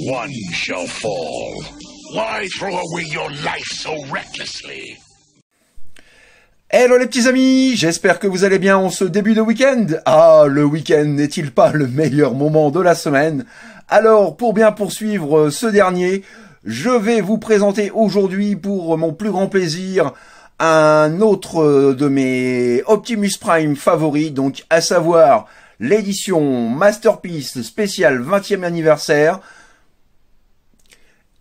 One shall fall. Why throw away your life so recklessly? Hello les petits amis, j'espère que vous allez bien en ce début de week-end. Ah, le week-end n'est-il pas le meilleur moment de la semaine? Alors, pour bien poursuivre ce dernier, je vais vous présenter aujourd'hui, pour mon plus grand plaisir, un autre de mes Optimus Prime favoris, donc à savoir l'édition Masterpiece spéciale 20e anniversaire.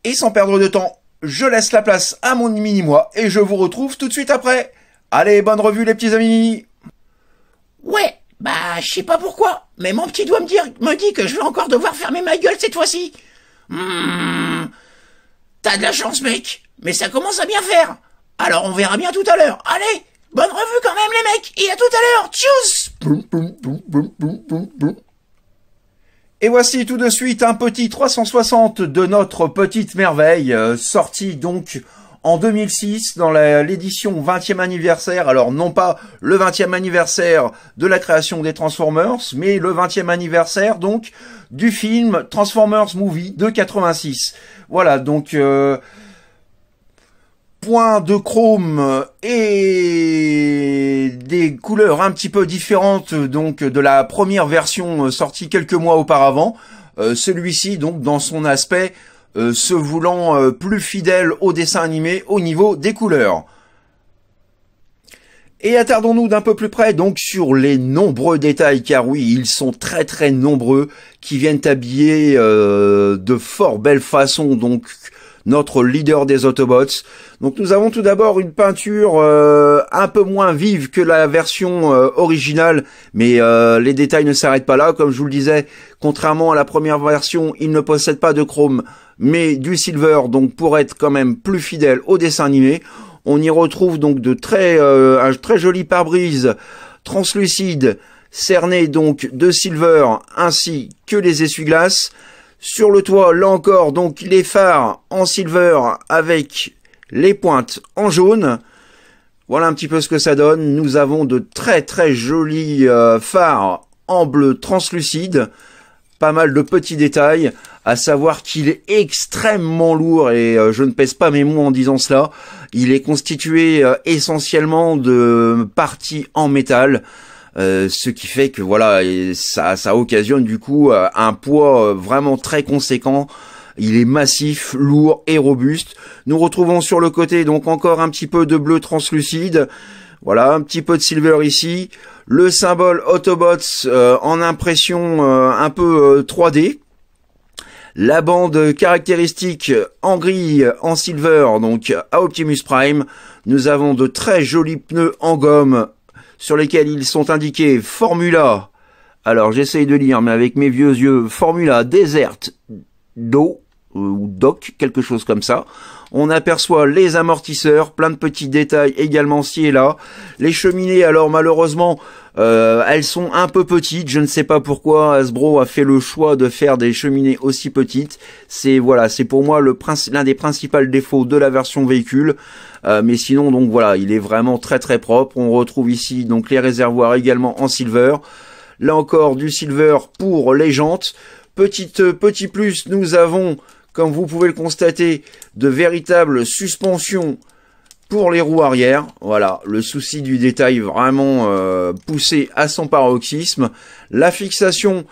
Et sans perdre de temps, je laisse la place à mon mini-moi et je vous retrouve tout de suite après. Allez, bonne revue les petits amis. Ouais, bah je sais pas pourquoi, mais mon petit doigt me dit que je vais encore devoir fermer ma gueule cette fois-ci. T'as de la chance mec, mais ça commence à bien faire. Alors on verra bien tout à l'heure. Allez, bonne revue quand même les mecs, et à tout à l'heure, tchuss. Et voici tout de suite un petit 360 de notre petite merveille, sorti donc en 2006 dans l'édition 20e anniversaire. Alors non pas le 20e anniversaire de la création des Transformers, mais le 20e anniversaire donc du film Transformers Movie de 86. Voilà, donc point de chrome et des couleurs un petit peu différentes donc de la première version sortie quelques mois auparavant. Celui-ci donc dans son aspect se voulant plus fidèle au dessin animé au niveau des couleurs. Et attardons-nous d'un peu plus près donc sur les nombreux détails, car oui, ils sont très très nombreux, qui viennent habiller de fort belle façon donc notre leader des Autobots. Donc nous avons tout d'abord une peinture un peu moins vive que la version originale, mais les détails ne s'arrêtent pas là. Comme je vous le disais, contrairement à la première version, il ne possède pas de chrome, mais du silver, donc pour être quand même plus fidèle au dessin animé. On y retrouve donc de un très joli pare-brise translucide cerné donc de silver, ainsi que les essuie-glaces. Sur le toit, là encore, donc les phares en silver avec les pointes en jaune. Voilà un petit peu ce que ça donne. Nous avons de très très jolis phares en bleu translucide. Pas mal de petits détails, à savoir qu'il est extrêmement lourd, et je ne pèse pas mes mots en disant cela. Il est constitué essentiellement de parties en métal. Ce qui fait que voilà, ça occasionne du coup un poids vraiment très conséquent. Il est massif, lourd et robuste. Nous retrouvons sur le côté donc encore un petit peu de bleu translucide. Voilà, un petit peu de silver ici. Le symbole Autobots en impression un peu 3D. La bande caractéristique en gris, en silver, donc à Optimus Prime. Nous avons de très jolis pneus en gomme sur lesquels ils sont indiqués Formula. Alors j'essaye de lire, mais avec mes vieux yeux, Formula Desert Do ou Doc, quelque chose comme ça. On aperçoit les amortisseurs, plein de petits détails également ci et là. Les cheminées, alors malheureusement, elles sont un peu petites. Je ne sais pas pourquoi Hasbro a fait le choix de faire des cheminées aussi petites. C'est voilà, c'est pour moi l'un des principaux défauts de la version véhicule. Mais sinon, donc voilà, il est vraiment très très propre. On retrouve ici donc les réservoirs également en silver. Là encore du silver pour les jantes. Petit plus, nous avons, comme vous pouvez le constater, de véritables suspensions pour les roues arrière. Voilà, le souci du détail vraiment poussé à son paroxysme. La fixation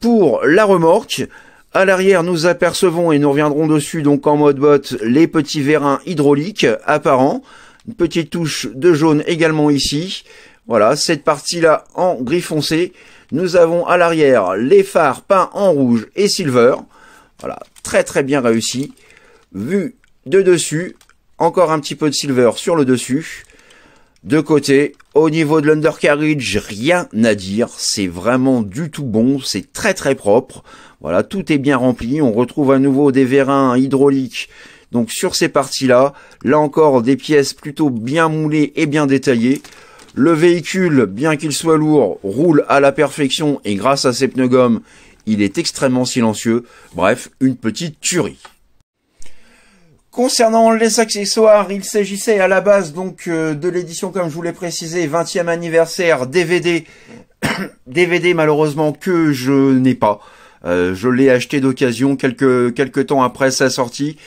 pour la remorque. À l'arrière, nous apercevons, et nous reviendrons dessus donc en mode bot, les petits vérins hydrauliques apparents. Une petite touche de jaune également ici. Voilà, cette partie-là en gris foncé. Nous avons à l'arrière les phares peints en rouge et silver. Voilà, très très bien réussi. Vu de dessus, encore un petit peu de silver sur le dessus. De côté, au niveau de l'undercarriage, rien à dire. C'est vraiment du tout bon, c'est très très propre. Voilà, tout est bien rempli. On retrouve à nouveau des vérins hydrauliques. Donc sur ces parties-là, là encore des pièces plutôt bien moulées et bien détaillées. Le véhicule, bien qu'il soit lourd, roule à la perfection, et grâce à ses pneus gomme, il est extrêmement silencieux. Bref, une petite tuerie. Concernant les accessoires, il s'agissait à la base donc de l'édition, comme je vous l'ai précisé, 20e anniversaire DVD. DVD malheureusement que je n'ai pas. Je l'ai acheté d'occasion quelques temps après sa sortie.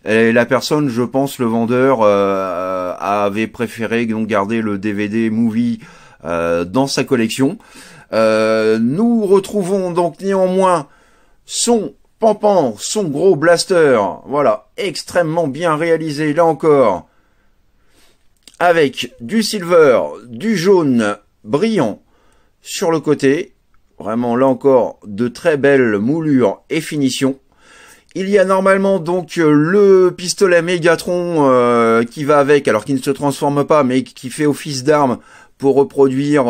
Et la personne, je pense, le vendeur, avait préféré donc garder le DVD Movie dans sa collection. Nous retrouvons donc néanmoins son Pampan, son gros blaster, voilà, extrêmement bien réalisé là encore, avec du silver, du jaune brillant sur le côté, vraiment là encore de très belles moulures et finitions. Il y a normalement donc le pistolet Megatron qui va avec, alors qui ne se transforme pas mais qui fait office d'arme pour reproduire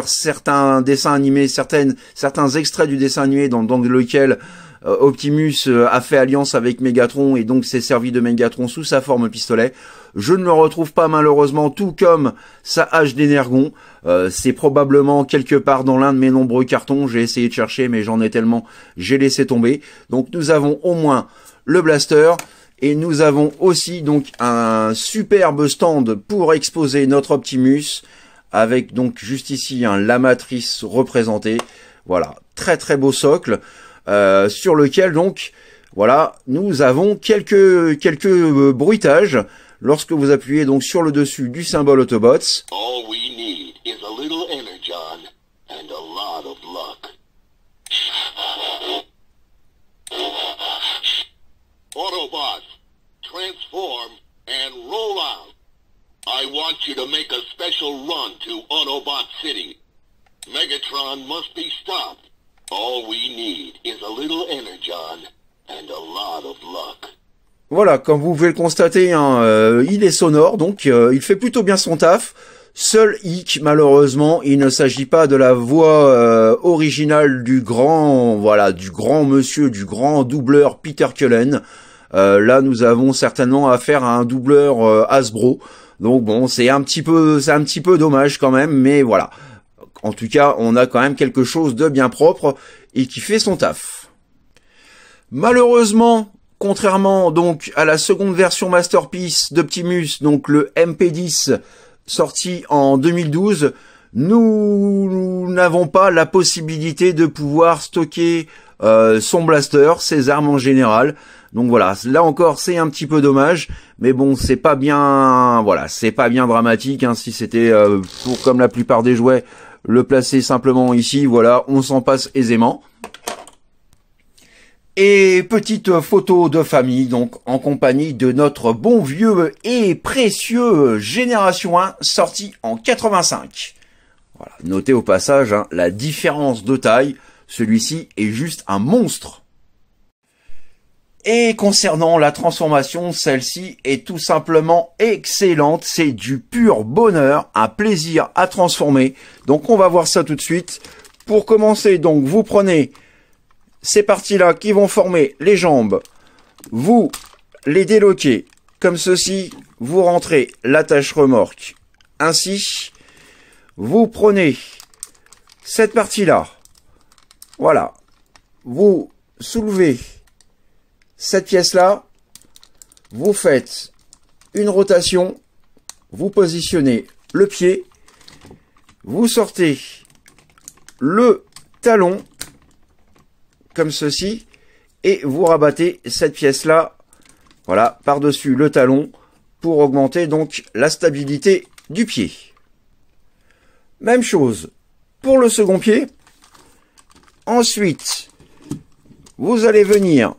certains dessins animés, certains extraits du dessin animé dans lequel Optimus a fait alliance avec Megatron et donc s'est servi de Megatron sous sa forme pistolet. Je ne le retrouve pas malheureusement, tout comme sa hache d'Energon. C'est probablement quelque part dans l'un de mes nombreux cartons. J'ai essayé de chercher mais j'en ai tellement, j'ai laissé tomber. Donc nous avons au moins le blaster. Et nous avons aussi donc un superbe stand pour exposer notre Optimus, avec donc juste ici la matrice représentée. Voilà, très très beau socle, sur lequel donc, voilà, nous avons quelques bruitages. Lorsque vous appuyez donc sur le dessus du symbole Autobots. All we need is a little energon and a lot of luck. Autobots, transform and roll out. I want you to make a special run to Autobot City. Megatron must be stopped. All we need is a little energon and a lot of luck. Voilà, comme vous pouvez le constater, il est sonore, donc il fait plutôt bien son taf. Seul hic, malheureusement, il ne s'agit pas de la voix originale du grand monsieur, du grand doubleur Peter Cullen. Là, nous avons certainement affaire à un doubleur Hasbro. Donc bon, c'est un petit peu dommage quand même, mais voilà. En tout cas, on a quand même quelque chose de bien propre et qui fait son taf. Malheureusement, contrairement donc à la seconde version Masterpiece d'Optimus, donc le MP10 sorti en 2012, nous n'avons pas la possibilité de pouvoir stocker son blaster, ses armes en général. Donc voilà, là encore c'est un petit peu dommage, mais bon c'est pas bien, voilà, c'est pas bien dramatique. Si c'était pour comme la plupart des jouets, le placer simplement ici, voilà, on s'en passe aisément. Et petite photo de famille, donc en compagnie de notre bon vieux et précieux Génération 1, sorti en 85. Voilà, notez au passage la différence de taille, celui-ci est juste un monstre. Et concernant la transformation, celle-ci est tout simplement excellente, c'est du pur bonheur, un plaisir à transformer. Donc on va voir ça tout de suite. Pour commencer, donc vous prenez ces parties-là qui vont former les jambes, vous les déloquez comme ceci, vous rentrez l'attache remorque ainsi, vous prenez cette partie-là, voilà, vous soulevez cette pièce-là, vous faites une rotation, vous positionnez le pied, vous sortez le talon, comme ceci, et vous rabattez cette pièce-là, voilà, par-dessus le talon, pour augmenter donc la stabilité du pied. Même chose pour le second pied. Ensuite, vous allez venir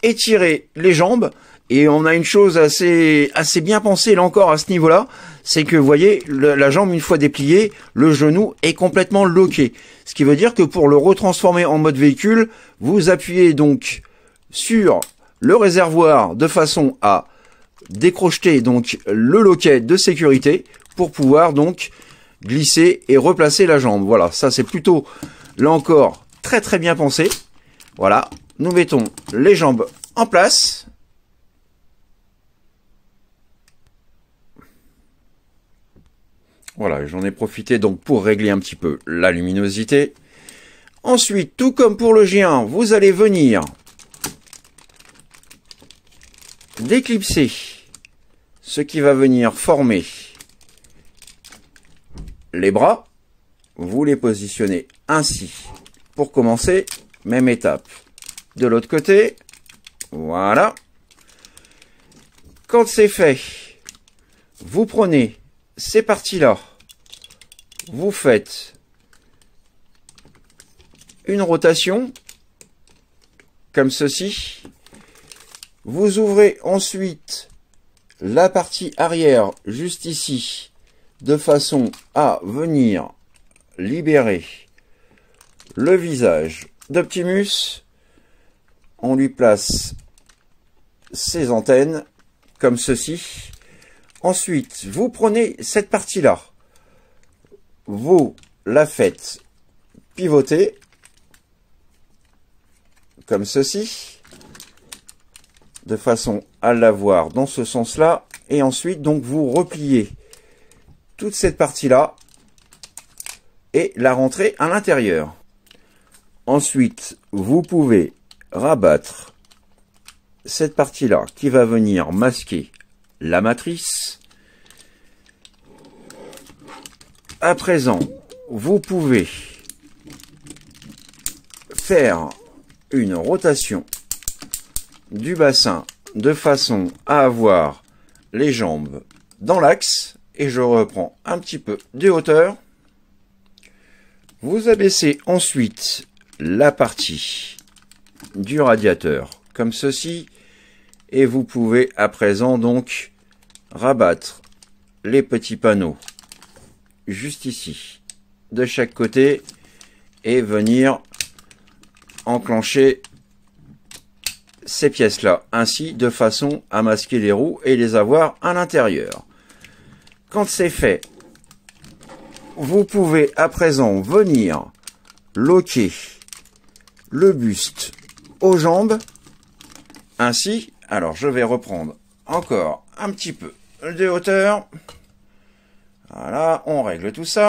étirer les jambes, et on a une chose assez bien pensée là encore à ce niveau-là, c'est que vous voyez, la jambe une fois dépliée, le genou est complètement loqué. Ce qui veut dire que pour le retransformer en mode véhicule, vous appuyez donc sur le réservoir de façon à décrocheter donc le loquet de sécurité pour pouvoir donc glisser et replacer la jambe. Voilà, ça c'est plutôt là encore très très bien pensé. Voilà, nous mettons les jambes en place. Voilà, j'en ai profité donc pour régler un petit peu la luminosité. Ensuite, tout comme pour le G1, vous allez venir déclipser ce qui va venir former les bras. Vous les positionnez ainsi pour commencer, même étape. De l'autre côté, voilà. Quand c'est fait, vous prenez ces parties-là, vous faites une rotation, comme ceci. Vous ouvrez ensuite la partie arrière, juste ici, de façon à venir libérer le visage d'Optimus. On lui place ses antennes, comme ceci. Ensuite, vous prenez cette partie-là, vous la faites pivoter, comme ceci, de façon à l'avoir dans ce sens-là, et ensuite, donc, vous repliez toute cette partie-là, et la rentrer à l'intérieur. Ensuite, vous pouvez rabattre cette partie-là qui va venir masquer la matrice. À présent, vous pouvez faire une rotation du bassin de façon à avoir les jambes dans l'axe. Et je reprends un petit peu de hauteur. Vous abaissez ensuite la partie du radiateur comme ceci. Et vous pouvez à présent donc rabattre les petits panneaux juste ici de chaque côté et venir enclencher ces pièces là ainsi de façon à masquer les roues et les avoir à l'intérieur. Quand c'est fait, vous pouvez à présent venir loquer le buste aux jambes ainsi. Alors je vais reprendre encore un petit peu de hauteur. Voilà, on règle tout ça.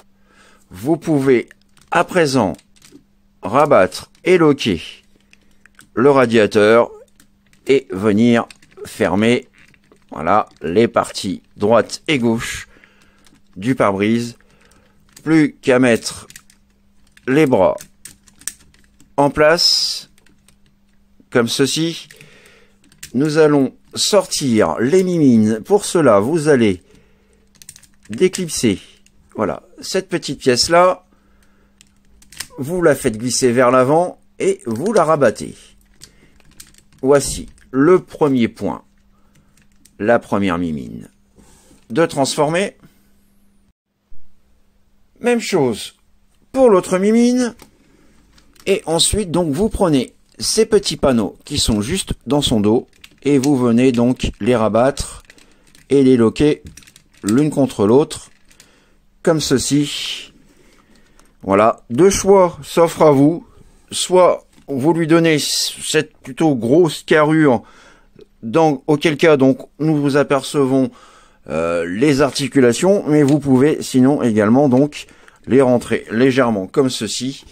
Vous pouvez à présent rabattre et loquer le radiateur et venir fermer, voilà, les parties droite et gauche du pare-brise. Plus qu'à mettre les bras en place, comme ceci. Nous allons sortir les mimines. Pour cela, vous allez déclipser, voilà, cette petite pièce-là. Vous la faites glisser vers l'avant et vous la rabattez. Voici le premier point, la première mimine de transformer. Même chose pour l'autre mimine. Et ensuite, donc, vous prenez ces petits panneaux qui sont juste dans son dos et vous venez donc les rabattre et les loquer l'une contre l'autre, comme ceci. Voilà, deux choix s'offrent à vous. Soit vous lui donnez cette plutôt grosse carrure, auquel cas donc nous vous apercevons les articulations, mais vous pouvez sinon également donc les rentrer légèrement comme ceci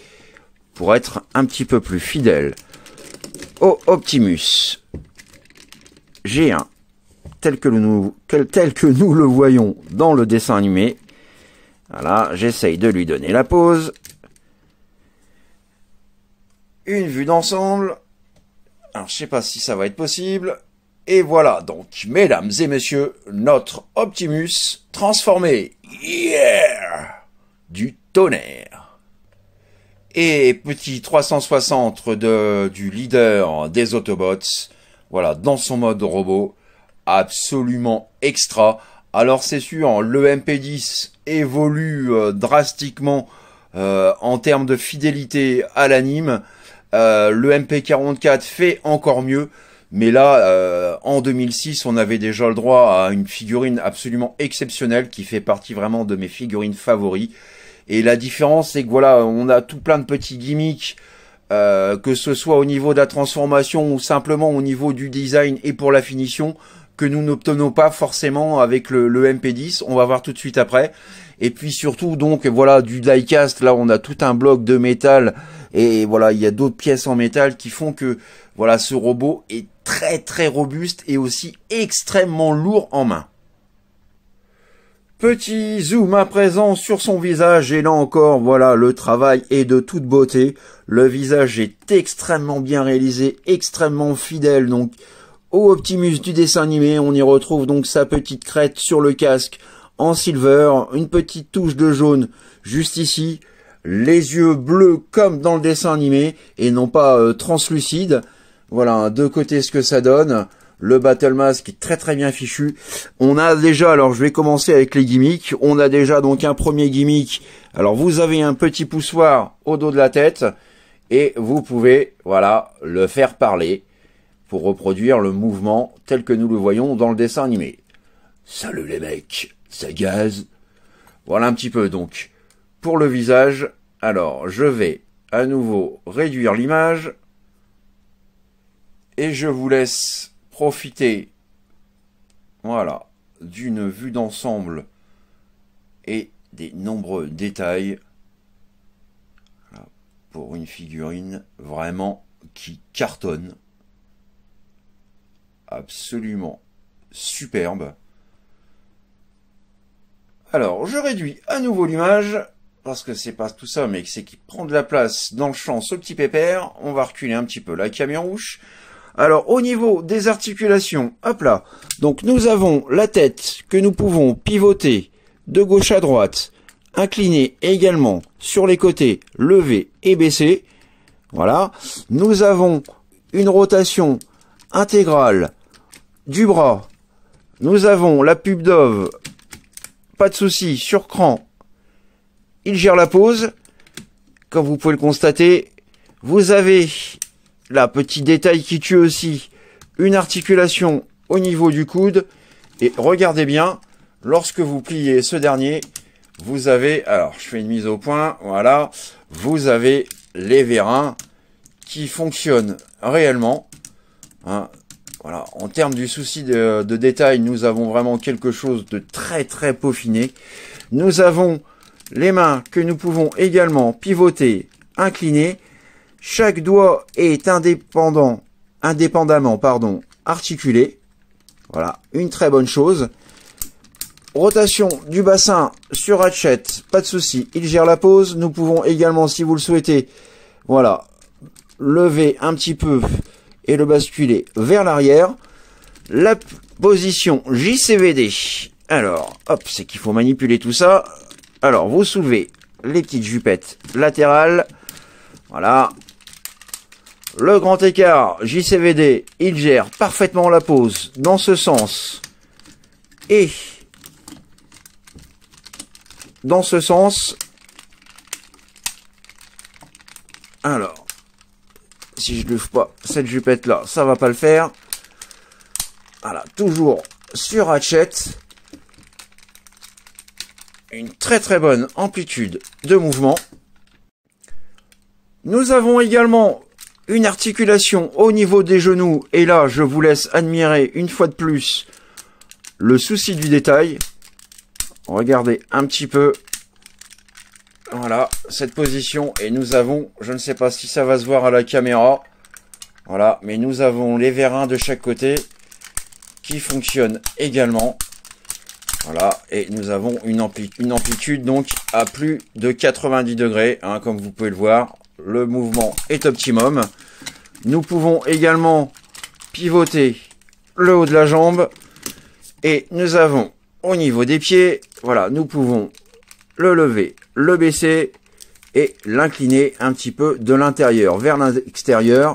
pour être un petit peu plus fidèle au Optimus G1 tel que nous le voyons dans le dessin animé. Voilà, j'essaye de lui donner la pose. Une vue d'ensemble. Alors, je sais pas si ça va être possible. Et voilà, donc, mesdames et messieurs, notre Optimus transformé. Yeah! Du tonnerre. Et petit 360 du leader des Autobots. Voilà, dans son mode robot. Absolument extra. Alors, c'est sûr, le MP10 évolue drastiquement en termes de fidélité à l'anime. Le MP44 fait encore mieux. Mais là, en 2006, on avait déjà le droit à une figurine absolument exceptionnelle qui fait partie vraiment de mes figurines favoris. Et la différence, c'est que voilà, on a tout plein de petits gimmicks, que ce soit au niveau de la transformation ou simplement au niveau du design et pour la finition, que nous n'obtenons pas forcément avec le MP10. On va voir tout de suite après. Et puis surtout, donc, voilà, du diecast. Là, on a tout un bloc de métal. Et voilà, il y a d'autres pièces en métal qui font que, voilà, ce robot est très très robuste et aussi extrêmement lourd en main. Petit zoom à présent sur son visage et là encore, voilà, le travail est de toute beauté. Le visage est extrêmement bien réalisé, extrêmement fidèle donc au Optimus du dessin animé. On y retrouve donc sa petite crête sur le casque en silver, une petite touche de jaune juste ici, les yeux bleus comme dans le dessin animé et non pas translucides. Voilà, de côté ce que ça donne. Le Battle Mask est très très bien fichu. On a déjà, alors je vais commencer avec les gimmicks. On a déjà donc un premier gimmick. Alors vous avez un petit poussoir au dos de la tête et vous pouvez, voilà, le faire parler pour reproduire le mouvement tel que nous le voyons dans le dessin animé. Salut les mecs, ça gaze. Voilà un petit peu donc pour le visage. Alors je vais à nouveau réduire l'image et je vous laisse profiter, voilà, d'une vue d'ensemble et des nombreux détails voilà, pour une figurine vraiment qui cartonne, absolument superbe. Alors, je réduis à nouveau l'image, parce que c'est pas tout ça, mais c'est qu'il prend de la place dans le champ, ce petit pépère. On va reculer un petit peu la caméra rouge. Alors, au niveau des articulations, hop là. Donc, nous avons la tête que nous pouvons pivoter de gauche à droite, incliner également sur les côtés, lever et baisser. Voilà. Nous avons une rotation intégrale du bras. Nous avons la pub Dove, pas de souci, sur cran. Il gère la pose. Comme vous pouvez le constater, vous avez... là, petit détail qui tue aussi, une articulation au niveau du coude. Et regardez bien, lorsque vous pliez ce dernier, vous avez, alors je fais une mise au point, voilà, vous avez les vérins qui fonctionnent réellement. Hein, voilà, en termes du souci de détail, nous avons vraiment quelque chose de très très peaufiné. Nous avons les mains que nous pouvons également pivoter, incliner. Chaque doigt est indépendamment, articulé. Voilà, une très bonne chose. Rotation du bassin sur Ratchet, pas de souci, il gère la pose. Nous pouvons également, si vous le souhaitez, voilà, lever un petit peu et le basculer vers l'arrière. La position JCVD. Alors, hop, c'est qu'il faut manipuler tout ça. Alors, vous soulevez les petites jupettes latérales. Voilà. Le grand écart JCVD, il gère parfaitement la pose dans ce sens et dans ce sens. Alors, si je ne l'ouvre pas cette jupette là, ça va pas le faire. Voilà, toujours sur Ratchet. Une très très bonne amplitude de mouvement. Nous avons également une articulation au niveau des genoux, et là je vous laisse admirer une fois de plus le souci du détail. Regardez un petit peu, voilà, cette position, et nous avons, je ne sais pas si ça va se voir à la caméra, voilà, mais nous avons les vérins de chaque côté qui fonctionnent également. Voilà, et nous avons une amplitude donc à plus de 90 degrés, hein, comme vous pouvez le voir. Le mouvement est optimum. Nous pouvons également pivoter le haut de la jambe. Et nous avons au niveau des pieds, voilà, nous pouvons le lever, le baisser et l'incliner un petit peu de l'intérieur vers l'extérieur.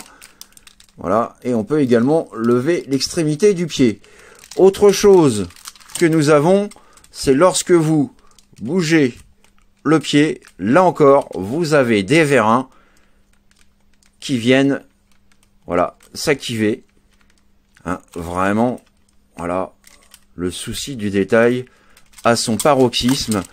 Voilà, et on peut également lever l'extrémité du pied. Autre chose que nous avons, c'est lorsque vous bougez le pied, là encore, vous avez des vérins qui viennent, voilà, s'activer. Hein, vraiment, voilà, le souci du détail à son paroxysme.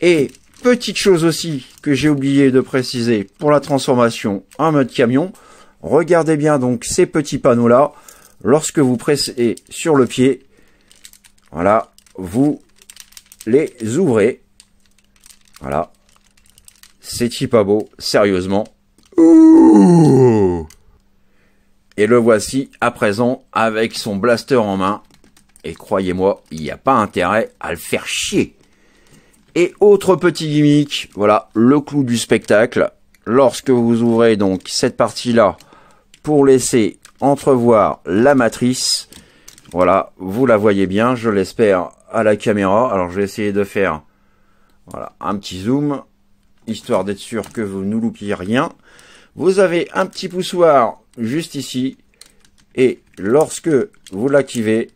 Et petite chose aussi que j'ai oublié de préciser pour la transformation en mode camion, regardez bien donc ces petits panneaux là, lorsque vous pressez sur le pied, voilà, vous les ouvrez. Voilà. C'est-il pas beau, sérieusement. Ouh. Et le voici à présent avec son blaster en main. Et croyez-moi, il n'y a pas intérêt à le faire chier. Et autre petit gimmick, voilà, le clou du spectacle. Lorsque vous ouvrez donc cette partie-là pour laisser entrevoir la matrice, voilà, vous la voyez bien, je l'espère, à la caméra. Alors je vais essayer de faire, voilà, un petit zoom, histoire d'être sûr que vous ne loupiez rien. Vous avez un petit poussoir juste ici, et lorsque vous l'activez,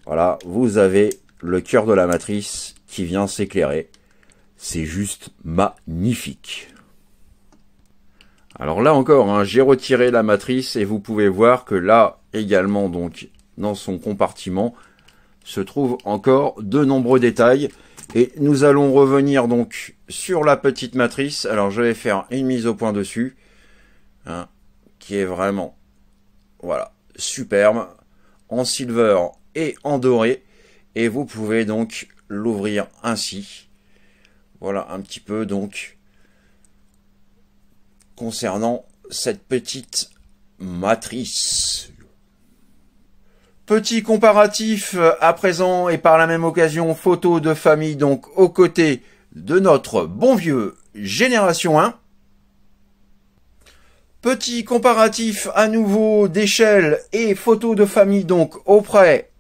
voilà, vous avez le cœur de la matrice qui vient s'éclairer. C'est juste magnifique. Alors là encore, hein, j'ai retiré la matrice et vous pouvez voir que là également, donc dans son compartiment, se trouvent encore de nombreux détails. Et nous allons revenir donc sur la petite matrice. Alors je vais faire une mise au point dessus, hein, qui est vraiment, voilà, superbe, en silver et en doré. Et vous pouvez donc l'ouvrir ainsi. Voilà un petit peu donc concernant cette petite matrice. Petit comparatif à présent et par la même occasion photo de famille donc aux côtés de notre bon vieux Génération 1. Petit comparatif à nouveau d'échelle et photo de famille donc auprès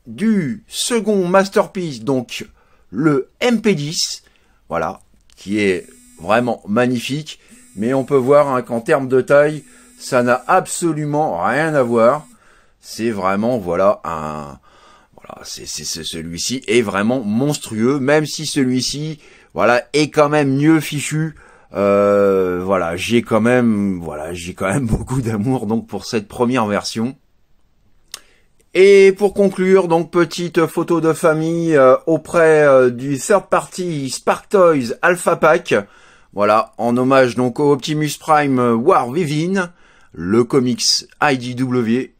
du second masterpiece, donc le MP10, voilà, qui est vraiment magnifique, mais on peut voir hein, qu'en termes de taille, ça n'a absolument rien à voir. C'est vraiment, voilà, voilà, celui-ci est vraiment monstrueux, même si celui-ci, voilà, est quand même mieux fichu. Voilà, j'ai quand même beaucoup d'amour donc pour cette première version. Et pour conclure, donc petite photo de famille auprès du third party Spark Toys Alpha Pack. Voilà, en hommage donc au Optimus Prime War Within, le comics IDW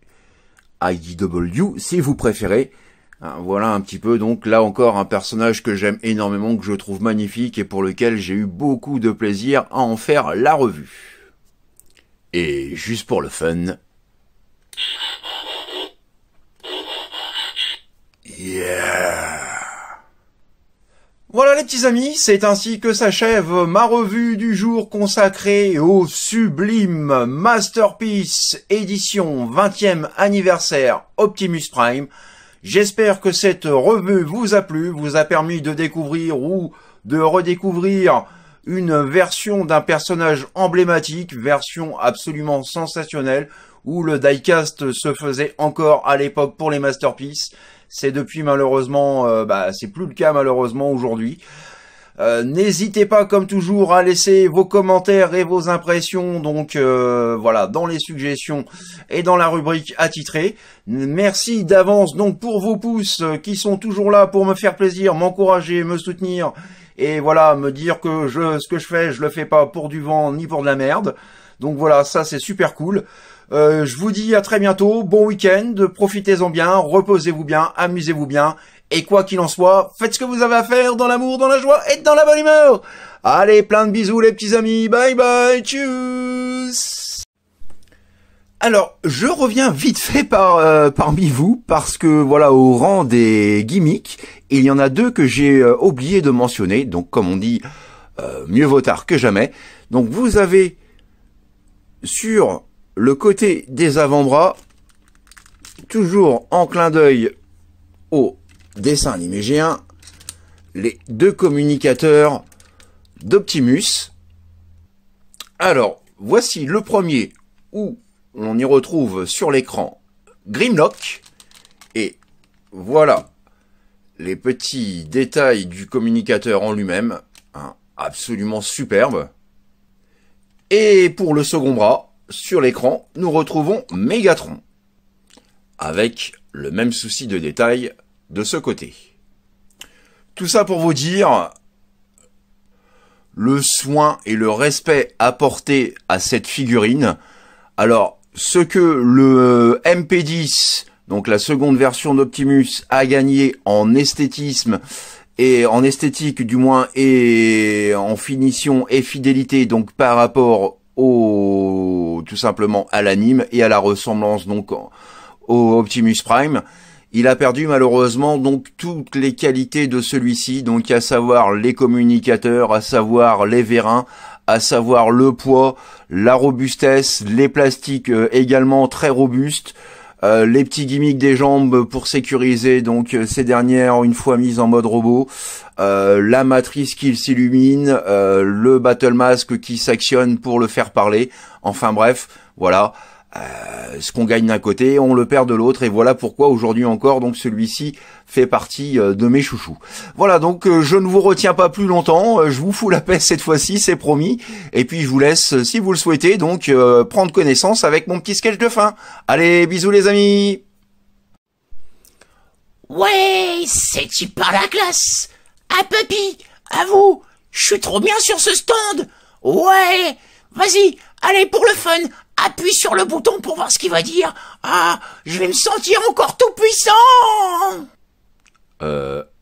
si vous préférez. Voilà un petit peu, donc là encore un personnage que j'aime énormément, que je trouve magnifique et pour lequel j'ai eu beaucoup de plaisir à en faire la revue. Et juste pour le fun. Yeah! Voilà les petits amis, c'est ainsi que s'achève ma revue du jour consacrée au sublime Masterpiece édition 20e anniversaire Optimus Prime. J'espère que cette revue vous a plu, vous a permis de découvrir ou de redécouvrir une version d'un personnage emblématique, version absolument sensationnelle, où le diecast se faisait encore à l'époque pour les Masterpiece. C'est depuis malheureusement, c'est plus le cas malheureusement aujourd'hui. N'hésitez pas comme toujours à laisser vos commentaires et vos impressions donc voilà dans les suggestions et dans la rubrique attitrée. Merci d'avance donc pour vos pouces qui sont toujours là pour me faire plaisir, m'encourager, me soutenir et voilà me dire que ce que je fais, je le fais pas pour du vent ni pour de la merde. Donc voilà, ça c'est super cool. Je vous dis à très bientôt, bon week-end, profitez-en bien, reposez-vous bien, amusez-vous bien, et quoi qu'il en soit, faites ce que vous avez à faire dans l'amour, dans la joie et dans la bonne humeur. Allez, plein de bisous les petits amis, bye bye, tchuss. Alors, je reviens vite fait parmi vous, parce que voilà, au rang des gimmicks, il y en a deux que j'ai oublié de mentionner, donc comme on dit, mieux vaut tard que jamais. Donc vous avez sur le côté des avant-bras, toujours en clin d'œil au dessin animé G1, les deux communicateurs d'Optimus. Alors, voici le premier où on y retrouve sur l'écran Grimlock. Et voilà les petits détails du communicateur en lui-même, hein, absolument superbe. Et pour le second bras, sur l'écran, nous retrouvons Megatron, avec le même souci de détail de ce côté. Tout ça pour vous dire le soin et le respect apporté à cette figurine. Alors, ce que le MP10, donc la seconde version d'Optimus, a gagné en esthétisme, et en esthétique du moins, et en finition et fidélité, donc par rapport tout simplement à l'anime et à la ressemblance donc au Optimus Prime, Il a perdu malheureusement donc toutes les qualités de celui-ci, donc à savoir les communicateurs, à savoir les vérins, à savoir le poids, la robustesse, les plastiques également très robustes, les petits gimmicks des jambes pour sécuriser donc ces dernières une fois mises en mode robot, la matrice qui s'illumine, le battle mask qui s'actionne pour le faire parler. Enfin bref, voilà. Ce qu'on gagne d'un côté, on le perd de l'autre, et voilà pourquoi aujourd'hui encore, donc celui-ci fait partie de mes chouchous. Voilà, donc je ne vous retiens pas plus longtemps, je vous fous la paix cette fois-ci, c'est promis, et puis je vous laisse, si vous le souhaitez, donc prendre connaissance avec mon petit sketch de fin. Allez, bisous les amis. Ouais, c'est par la classe. Ah, papy, à vous, je suis trop bien sur ce stand. Ouais, vas-y, allez pour le fun. Appuie sur le bouton pour voir ce qu'il va dire. Ah, je vais me sentir encore tout puissant.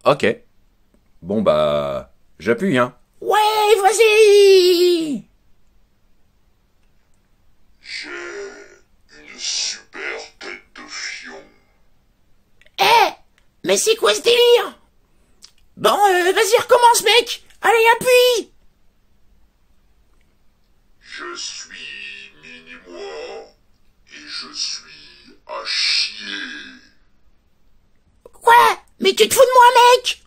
Ok. Bon bah, j'appuie, hein. Ouais, vas-y. J'ai une super tête de fion. Eh, mais c'est quoi ce délire? Bon, vas-y, recommence, mec. Allez, appuie. Je suis mini-moi et je suis à chier. Quoi? Mais tu te fous de moi, mec?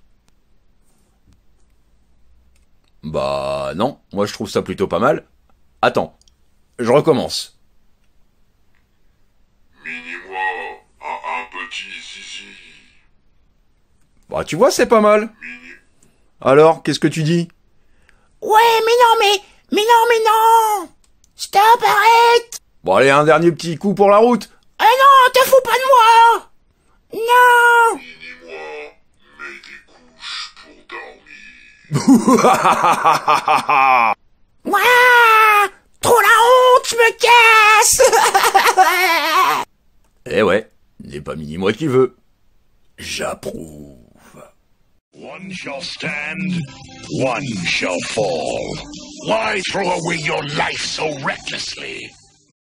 Bah non, moi je trouve ça plutôt pas mal. Attends, je recommence. Mini-moi a un petit zizi. Bah tu vois, c'est pas mal. Alors, qu'est-ce que tu dis? Ouais, mais non. Stop, arrête. Bon allez, un dernier petit coup pour la route. Ah non, te fous pas de moi. Non. Mini-moi met des couches pour dormir. Ouah, trop la honte, je me casse. Eh ouais, n'est pas mini-moi qui veut. J'approuve. One shall stand, one shall fall. Why throw away your life so recklessly?